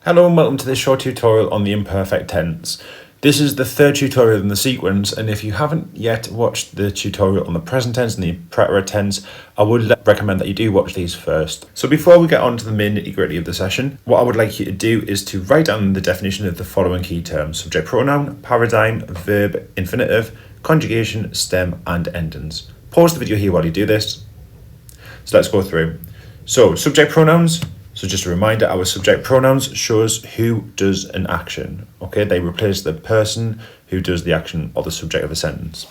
Hello and welcome to this short tutorial on the imperfect tense. This is the third tutorial in the sequence, and if you haven't yet watched the tutorial on the present tense and the preterite tense, I would recommend that you do watch these first. So before we get on to the main nitty-gritty of the session, what I would like you to do is to write down the definition of the following key terms: subject pronoun, paradigm, verb, infinitive, conjugation, stem, and endings. Pause the video here while you do this. So let's go through. So subject pronouns. So just a reminder, our subject pronouns shows who does an action. Okay, they replace the person who does the action or the subject of a sentence.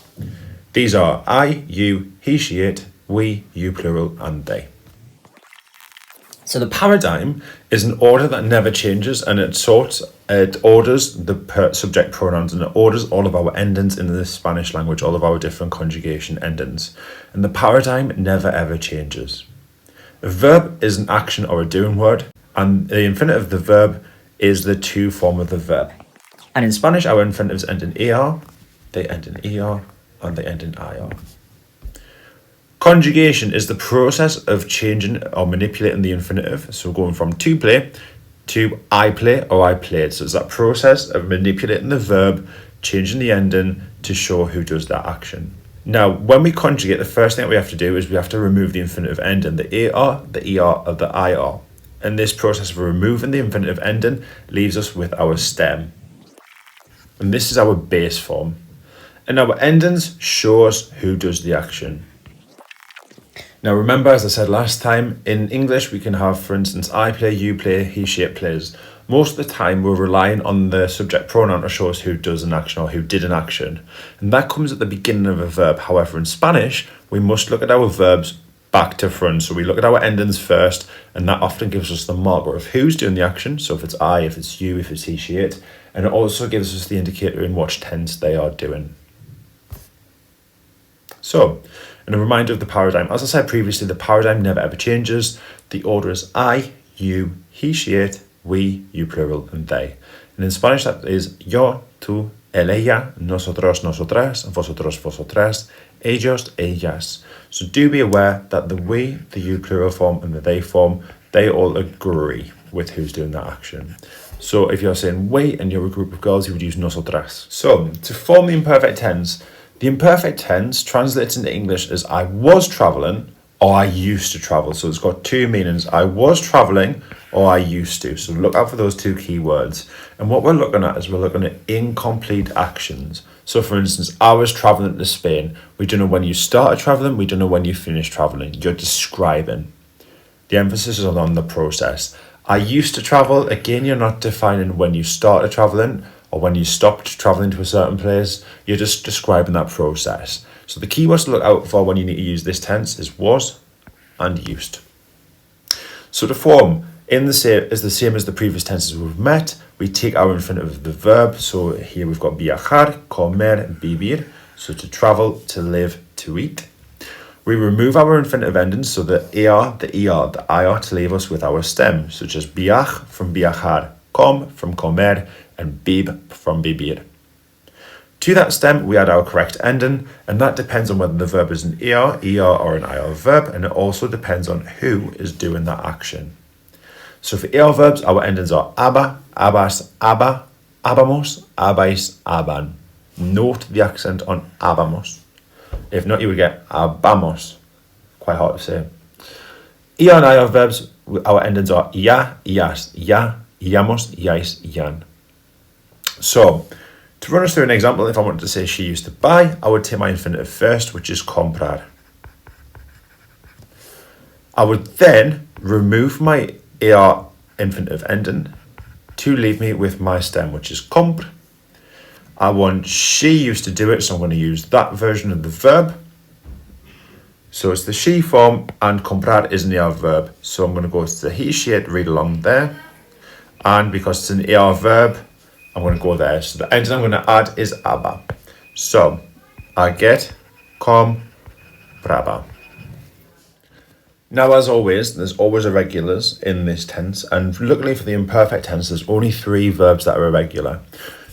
These are I, you, he, she, it, we, you plural, and they. So the paradigm is an order that never changes, and it orders the subject pronouns, and it orders all of our endings in the Spanish language, all of our different conjugation endings. And the paradigm never ever changes. A verb is an action or a doing word, and the infinitive of the verb is the to form of the verb. And in Spanish, our infinitives end in er, they end in er, and they end in ir. Conjugation is the process of changing or manipulating the infinitive. So going from to play to I play or I played. So it's that process of manipulating the verb, changing the ending to show who does that action. Now, when we conjugate, the first thing that we have to do is we have to remove the infinitive ending, the AR, the ER, or the IR. And this process of removing the infinitive ending leaves us with our stem. And this is our base form. And our endings show us who does the action. Now remember, as I said last time, in English we can have, for instance, I play, you play, he, she, it plays. Most of the time we're relying on the subject pronoun to show us who does an action or who did an action. And that comes at the beginning of a verb. However, in Spanish, we must look at our verbs back to front. So we look at our endings first, and that often gives us the marker of who's doing the action. So if it's I, if it's you, if it's he, she, it. And it also gives us the indicator in what tense they are doing. So, and a reminder of the paradigm. As I said previously, the paradigm never ever changes. The order is I, you, he, she, it, we, you plural, and they. And in Spanish that is yo, tú, él, ella, nosotros, nosotras, vosotros, vosotras, ellos, ellas. So do be aware that the we, the you plural form, and the they form, they all agree with who's doing that action. So if you're saying we and you're a group of girls, you would use nosotras. So to form the imperfect tense translates into English as I was traveling or I used to travel. So it's got two meanings. I was traveling or I used to. So look out for those two key words. And what we're looking at is we're looking at incomplete actions. So for instance, I was traveling to Spain. We don't know when you started traveling. We don't know when you finished traveling. You're describing. The emphasis is on the process. I used to travel. Again, you're not defining when you started traveling or when you stopped traveling to a certain place. You're just describing that process. So the key words to look out for when you need to use this tense is was and used. So the form is the same as the previous tenses we've met. We take our infinitive of the verb. So here we've got viajar, comer, vivir. So to travel, to live, to eat. We remove our infinitive endings, so the er, the er, the ir, to leave us with our stem, such as viaj from viajar, com from comer, and bib from vivir. To that stem, we add our correct ending, and that depends on whether the verb is an er, or an ir verb, and it also depends on who is doing that action. So for er verbs, our endings are aba, abas, aba, abamos, abais, aban. Note the accent on abamos. If not, you would get abamos. Quite hard to say. Er and ir verbs, our endings are ya, ias, ya, iamos, iais, yan. So, to run us through an example, if I wanted to say she used to buy, I would take my infinitive first, which is comprar. I would then remove my er infinitive ending to leave me with my stem, which is compr. I want she used to do it, so I'm going to use that version of the verb. So it's the she form, and comprar is an er verb. So I'm going to go to the he, she, it, read along there. And because it's an er verb, I'm going to go there. So the ending I'm going to add is aba. So I get compraba. Now, as always, there's always irregulars in this tense. And luckily for the imperfect tense, there's only 3 verbs that are irregular.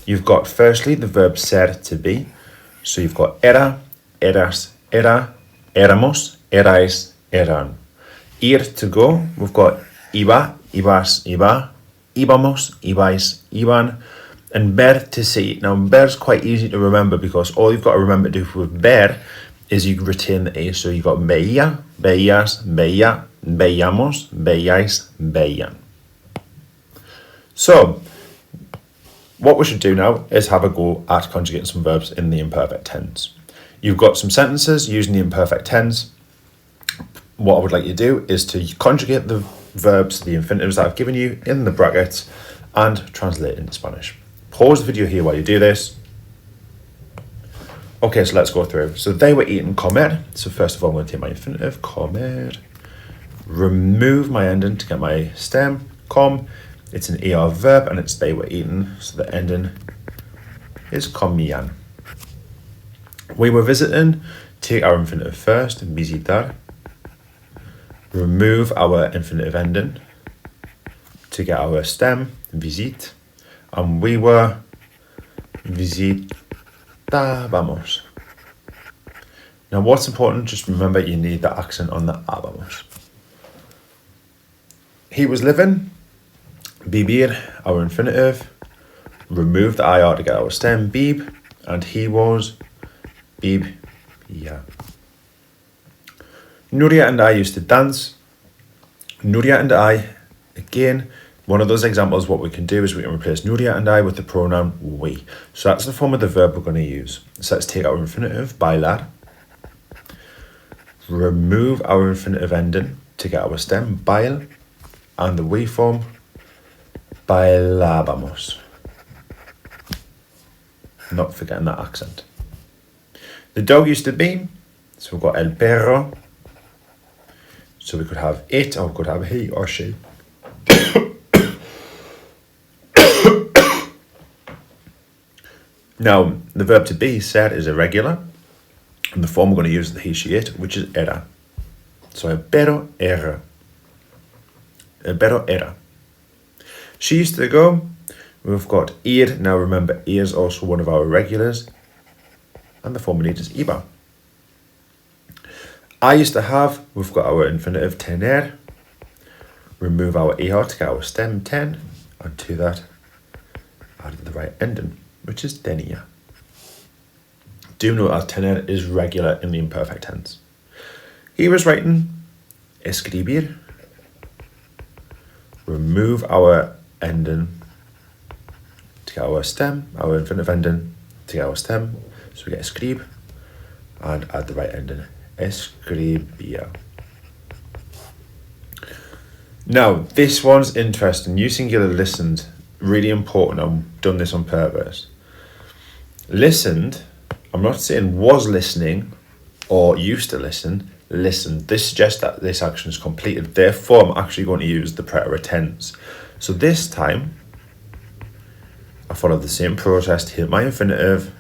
You've got, firstly, the verb ser, to be. So you've got era, eras, era, éramos, erais, eran. Ir, to go. We've got iba, ibas, iba. íbamos, ibais, iban. And ver, to see. Now, ver's quite easy to remember because all you've got to remember to do with ver is you retain the A. So you've got veía, veías, veía, veíamos, veíais, veían. So, what we should do now is have a go at conjugating some verbs in the imperfect tense. You've got some sentences using the imperfect tense. What I would like you to do is to conjugate the verbs, the infinitives that I've given you in the brackets, and translate it into Spanish. Pause the video here while you do this. Okay, so let's go through. So they were eating comer. So first of all, I'm going to take my infinitive, comer. Remove my ending to get my stem, com. It's an ER verb and it's they were eating. So the ending is comían. We were visiting. Take our infinitive first, visitar. Remove our infinitive ending to get our stem, visit. And we were visitábamos. Now what's important, just remember you need the accent on the ábamos. He was living, vivir, our infinitive. Remove the IR to get our stem, bib. And he was, bibía. Nuria and I used to dance. Nuria and I, again, one of those examples, what we can do is we can replace Nuria and I with the pronoun we. So that's the form of the verb we're going to use. So let's take our infinitive, bailar. Remove our infinitive ending to get our stem, bail. And the we form, bailábamos. Not forgetting that accent. The dog used to be, so we've got el perro. So we could have it, or we could have he or she. Now, the verb to be said is irregular, and the form we're going to use is the he, she, it, which is era. So, el perro era. El perro era. She used to go. We've got ir. Now, remember, ir is also one of our irregulars, and the form we need is iba. I used to have. We've got our infinitive tener. Remove our er to get our stem, ten, and to that, add the right ending, which is tenía. Do note that tener is regular in the imperfect tense. He was writing, escribir. Remove our ending to get our stem, our infinitive ending to get our stem. So we get escrib and add the right ending, escribía. Now, this one's interesting. You singular listened, really important. I've done this on purpose. Listened, I'm not saying was listening or used to listen. Listened. This suggests that this action is completed. Therefore, I'm actually going to use the preterite tense. So this time, I follow the same process to hit my infinitive,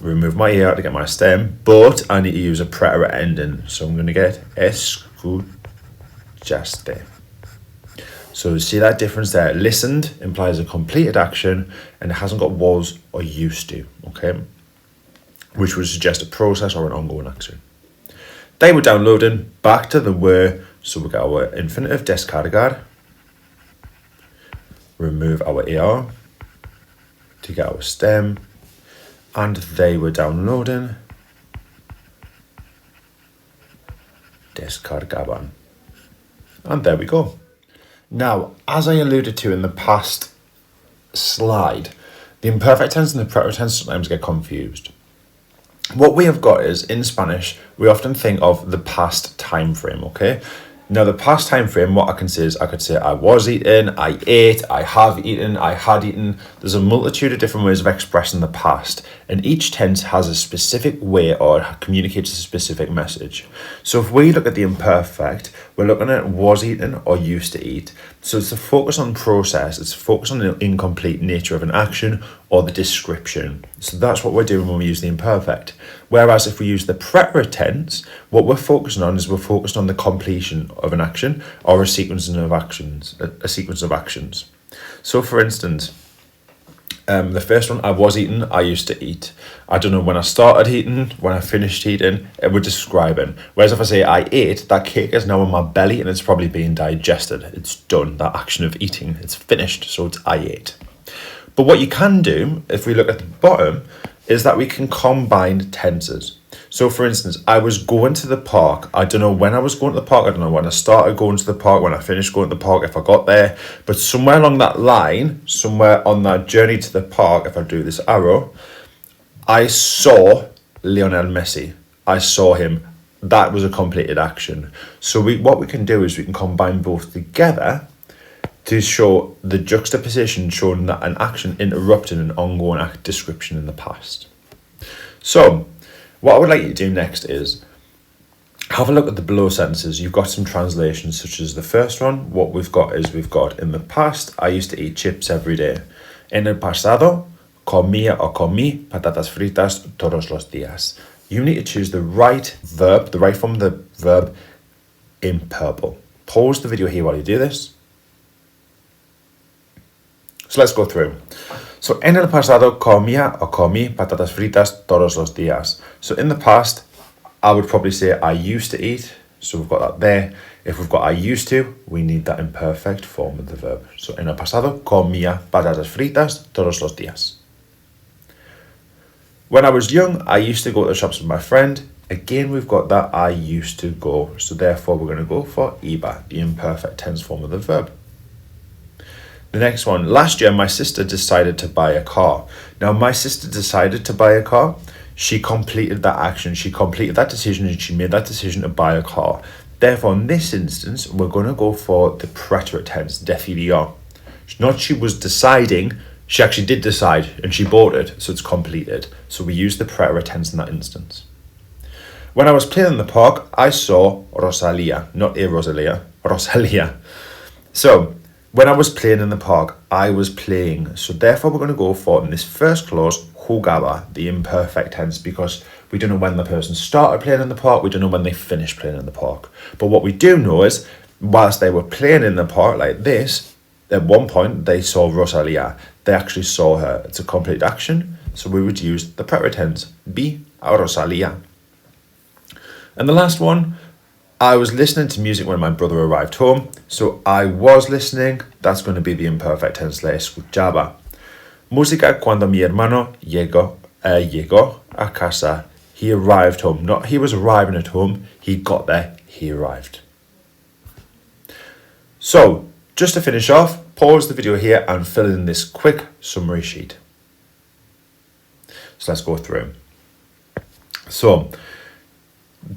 remove my er to get my stem, but I need to use a preterite ending. So I'm going to get escuchaste. So see that difference there? Listened implies a completed action and it hasn't got was or used to, okay? Which would suggest a process or an ongoing action. They were downloading, back to the were, so we got our infinitive descargar. Remove our er to get our stem, and they were downloading, descargaban. And there we go. Now, as I alluded to in the past slide, the imperfect tense and the preterite tense sometimes get confused. What we have got is, in Spanish, we often think of the past time frame, okay? Now, the past time frame, what I can say is, I could say I was eating, I ate, I have eaten, I had eaten. There's a multitude of different ways of expressing the past, and each tense has a specific way or communicates a specific message. So if we look at the imperfect, we're looking at was eaten or used to eat. So it's the focus on process, it's focus on the incomplete nature of an action or the description. So that's what we're doing when we use the imperfect. Whereas if we use the preterite tense, what we're focusing on is we're focused on the completion of an action or a sequence of actions. So for instance, The first one, I was eating, I used to eat. I don't know when I started eating, when I finished eating, it would describing. Whereas if I say I ate, that cake is now in my belly and it's probably being digested. It's done, that action of eating, it's finished, so it's I ate. But what you can do, if we look at the bottom, is that we can combine tenses. So for instance, I was going to the park. I don't know when I was going to the park. I don't know when I started going to the park, when I finished going to the park, if I got there. But somewhere along that line, somewhere on that journey to the park, if I do this arrow, I saw Lionel Messi. I saw him. That was a completed action. So what we can do is we can combine both together to show the juxtaposition, showing that an action interrupted an ongoing act description in the past. So what I would like you to do next is have a look at the below sentences. You've got some translations, such as the first one. What we've got is in the past, I used to eat chips every day. En el pasado, comía o comí patatas fritas todos los días. You need to choose the right verb, the right form of the verb in purple. Pause the video here while you do this. So let's go through. So, en el pasado comía o comí patatas fritas todos los días. So, in the past, I would probably say I used to eat. So, we've got that there. If we've got I used to, we need that imperfect form of the verb. So, en el pasado comía patatas fritas todos los días. When I was young, I used to go to the shops with my friend. Again, we've got that I used to go. So, therefore, we're going to go for iba, the imperfect tense form of the verb. The next one, last year my sister decided to buy a car. Now my sister decided to buy a car. She completed that action, she completed that decision, and she made that decision to buy a car. Therefore, in this instance, we're going to go for the preterite tense, decidió. Not she was deciding, she actually did decide and she bought it, so it's completed. So we use the preterite tense in that instance. When I was playing in the park, I saw Rosalia, not a Rosalia, Rosalia. So, when I was playing in the park, I was playing. So therefore, we're going to go for, in this first clause, jugaba, the imperfect tense, because we don't know when the person started playing in the park, we don't know when they finished playing in the park. But what we do know is, whilst they were playing in the park like this, at one point, they saw Rosalia. They actually saw her. It's a complete action, so we would use the preterite tense, vi a Rosalia. And the last one, I was listening to music when my brother arrived home. So I was listening. That's going to be the imperfect tense, le escuchaba. Música cuando mi hermano llegó a casa. He arrived home. Not he was arriving at home. He got there. He arrived. So just to finish off, pause the video here and fill in this quick summary sheet. So let's go through. So,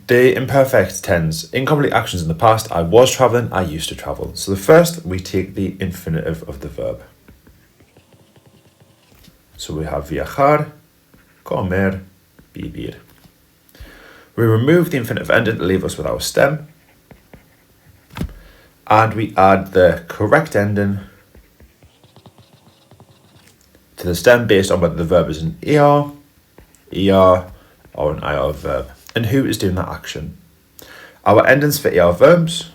the imperfect tense, incomplete actions in the past, I was travelling, I used to travel. So the first, we take the infinitive of the verb. So we have viajar, comer, vivir. We remove the infinitive ending to leave us with our stem. And we add the correct ending to the stem based on whether the verb is an er, or an IR verb. And who is doing that action? Our endings for ER verbs.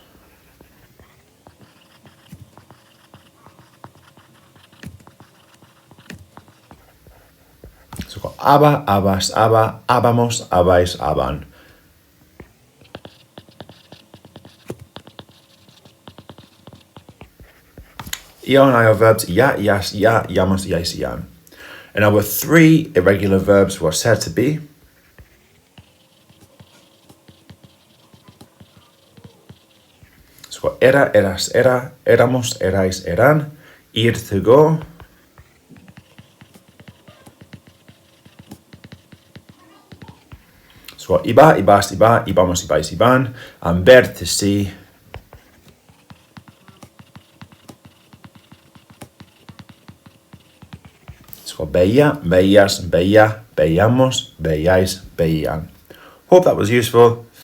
So we've got aba, abas, aba, abamos, abais, aban. ER and IR verbs, ya, yas, ya, yamos, yais, yan. And our three irregular verbs were said to be So era, eras, era, éramos, erais, eran, ir, to go. So iba, ibas, iba, ibamos, ibais, iban, and ver, to see. So veía, veías, veía, veíamos, veíais, veían. Hope that was useful.